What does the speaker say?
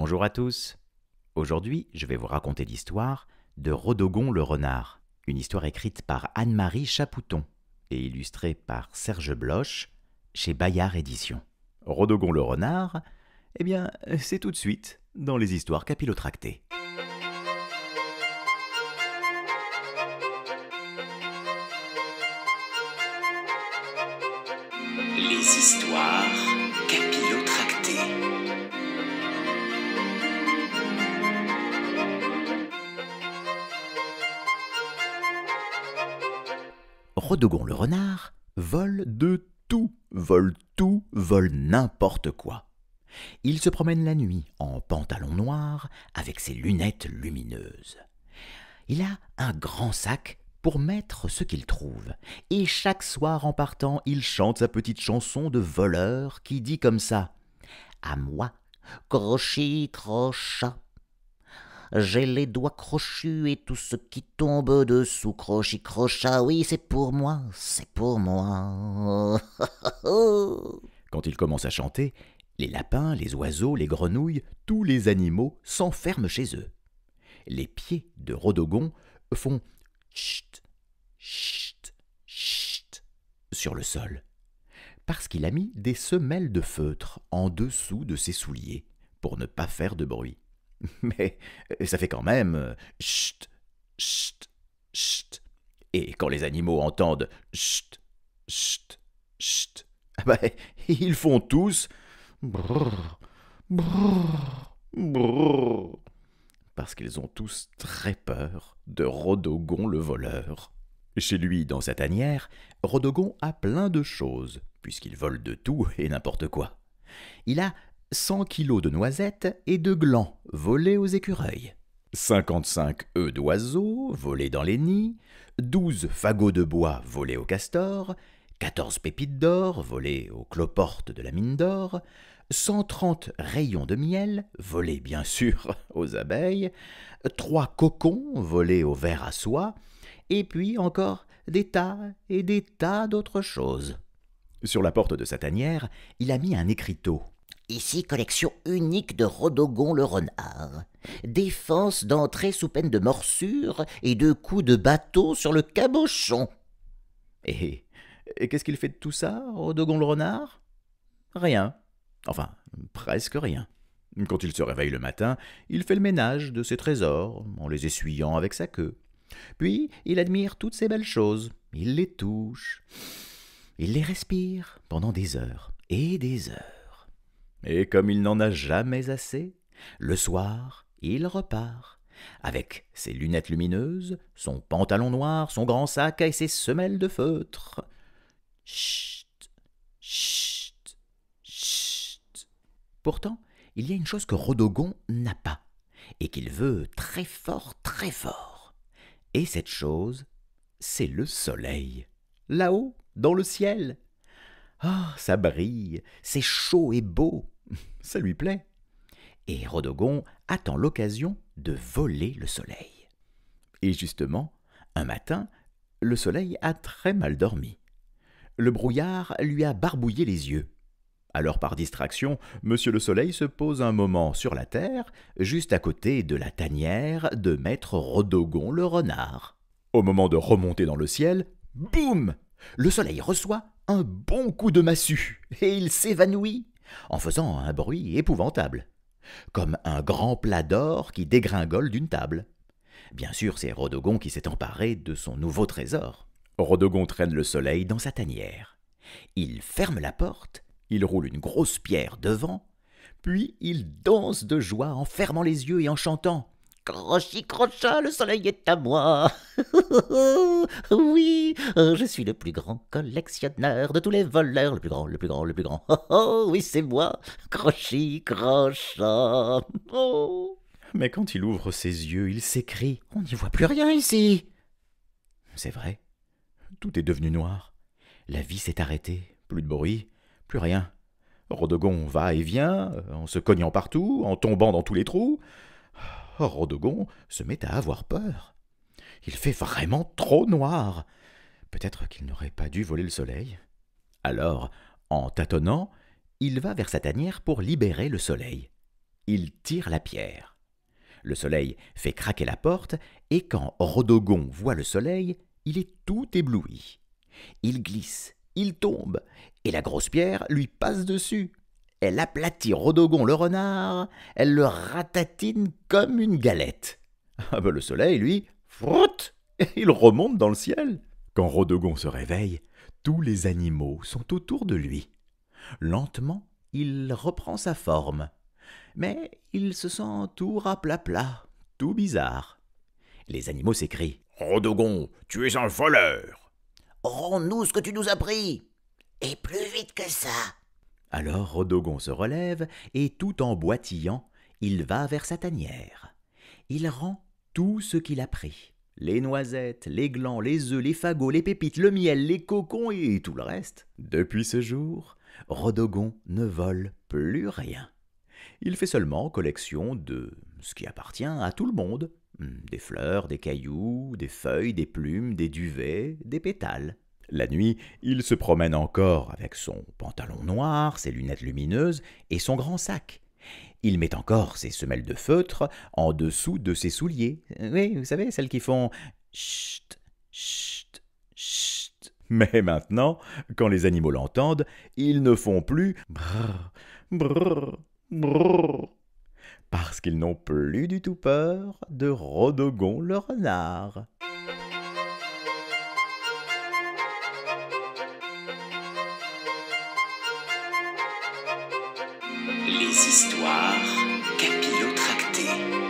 Bonjour à tous. Aujourd'hui, je vais vous raconter l'histoire de Rodogon le renard, une histoire écrite par Anne-Marie Chapouton et illustrée par Serge Bloch chez Bayard Éditions. Rodogon le renard, eh bien, c'est tout de suite dans les histoires capillotractées. Les histoires capillotractées. Rodogon le renard vole de tout, vole n'importe quoi. Il se promène la nuit en pantalon noir avec ses lunettes lumineuses. Il a un grand sac pour mettre ce qu'il trouve, et chaque soir en partant, il chante sa petite chanson de voleur qui dit comme ça: À moi, crochi crochat, j'ai les doigts crochus et tout ce qui tombe dessous, crochi crochat, oui, c'est pour moi, c'est pour moi. Quand il commence à chanter, les lapins, les oiseaux, les grenouilles, tous les animaux s'enferment chez eux. Les pieds de Rodogon font chut, chut, chut sur le sol, parce qu'il a mis des semelles de feutre en dessous de ses souliers pour ne pas faire de bruit. Mais ça fait quand même chut, chut, chut. Et quand les animaux entendent chut, chut, chut, ils font tous brrr, brrr, brrr, parce qu'ils ont tous très peur de Rodogon le voleur. Chez lui, dans sa tanière, Rodogon a plein de choses, puisqu'il vole de tout et n'importe quoi. Il a 100 kilos de noisettes et de glands volés aux écureuils, 55 œufs d'oiseaux volés dans les nids, 12 fagots de bois volés aux castors, 14 pépites d'or volées aux cloportes de la mine d'or, 130 rayons de miel volés bien sûr aux abeilles, 3 cocons volés aux vers à soie, et puis encore des tas et des tas d'autres choses. Sur la porte de sa tanière, il a mis un écriteau. Ici, collection unique de Rodogon le renard. Défense d'entrée sous peine de morsure et de coups de bateau sur le cabochon. Et qu'est-ce qu'il fait de tout ça, Rodogon le renard? Rien. Enfin, presque rien. Quand il se réveille le matin, il fait le ménage de ses trésors en les essuyant avec sa queue. Puis il admire toutes ces belles choses. Il les touche. Il les respire pendant des heures et des heures. Et comme il n'en a jamais assez, le soir, il repart, avec ses lunettes lumineuses, son pantalon noir, son grand sac et ses semelles de feutre. Chut, chut, chut. Pourtant, il y a une chose que Rodogon n'a pas, et qu'il veut très fort, très fort. Et cette chose, c'est le soleil, là-haut, dans le ciel. Ah, ça brille, c'est chaud et beau, ça lui plaît. Et Rodogon attend l'occasion de voler le soleil. Et justement, un matin, le soleil a très mal dormi. Le brouillard lui a barbouillé les yeux. Alors par distraction, Monsieur le Soleil se pose un moment sur la terre, juste à côté de la tanière de maître Rodogon le renard. Au moment de remonter dans le ciel, boum! Le soleil reçoit un bon coup de massue et il s'évanouit en faisant un bruit épouvantable, comme un grand plat d'or qui dégringole d'une table. Bien sûr, c'est Rodogon qui s'est emparé de son nouveau trésor. Rodogon traîne le soleil dans sa tanière. Il ferme la porte, il roule une grosse pierre devant, puis il danse de joie en fermant les yeux et en chantant « Crochi crochat, le soleil est à moi. Oui, je suis le plus grand collectionneur de tous les voleurs, le plus grand, le plus grand, le plus grand. Oui, c'est moi, Crochi crochat. Oh. » Mais quand il ouvre ses yeux, il s'écrie « On n'y voit plus rien ici. » C'est vrai, tout est devenu noir. La vie s'est arrêtée, plus de bruit, plus rien. Rodogon va et vient, en se cognant partout, en tombant dans tous les trous. Rodogon se met à avoir peur. Il fait vraiment trop noir. Peut-être qu'il n'aurait pas dû voler le soleil. Alors, en tâtonnant, il va vers sa tanière pour libérer le soleil. Il tire la pierre. Le soleil fait craquer la porte, et quand Rodogon voit le soleil, il est tout ébloui. Il glisse, il tombe, et la grosse pierre lui passe dessus. Elle aplatit Rodogon le renard, elle le ratatine comme une galette. Ah ben le soleil, lui, frotte, il remonte dans le ciel. Quand Rodogon se réveille, tous les animaux sont autour de lui. Lentement, il reprend sa forme. Mais il se sent tout raplapla, tout bizarre. Les animaux s'écrient « Rodogon, tu es un voleur !» « Rends-nous ce que tu nous as pris !» « Et plus vite que ça !» Alors Rodogon se relève et tout en boitillant, il va vers sa tanière. Il rend tout ce qu'il a pris. Les noisettes, les glands, les œufs, les fagots, les pépites, le miel, les cocons et tout le reste. Depuis ce jour, Rodogon ne vole plus rien. Il fait seulement collection de ce qui appartient à tout le monde. Des fleurs, des cailloux, des feuilles, des plumes, des duvets, des pétales. La nuit, il se promène encore avec son pantalon noir, ses lunettes lumineuses et son grand sac. Il met encore ses semelles de feutre en dessous de ses souliers. Oui, vous savez, celles qui font « chut, chut, chut ». Mais maintenant, quand les animaux l'entendent, ils ne font plus « brrr, brrr, brrr », parce qu'ils n'ont plus du tout peur de Rodogon le renard. Les histoires capillotractées.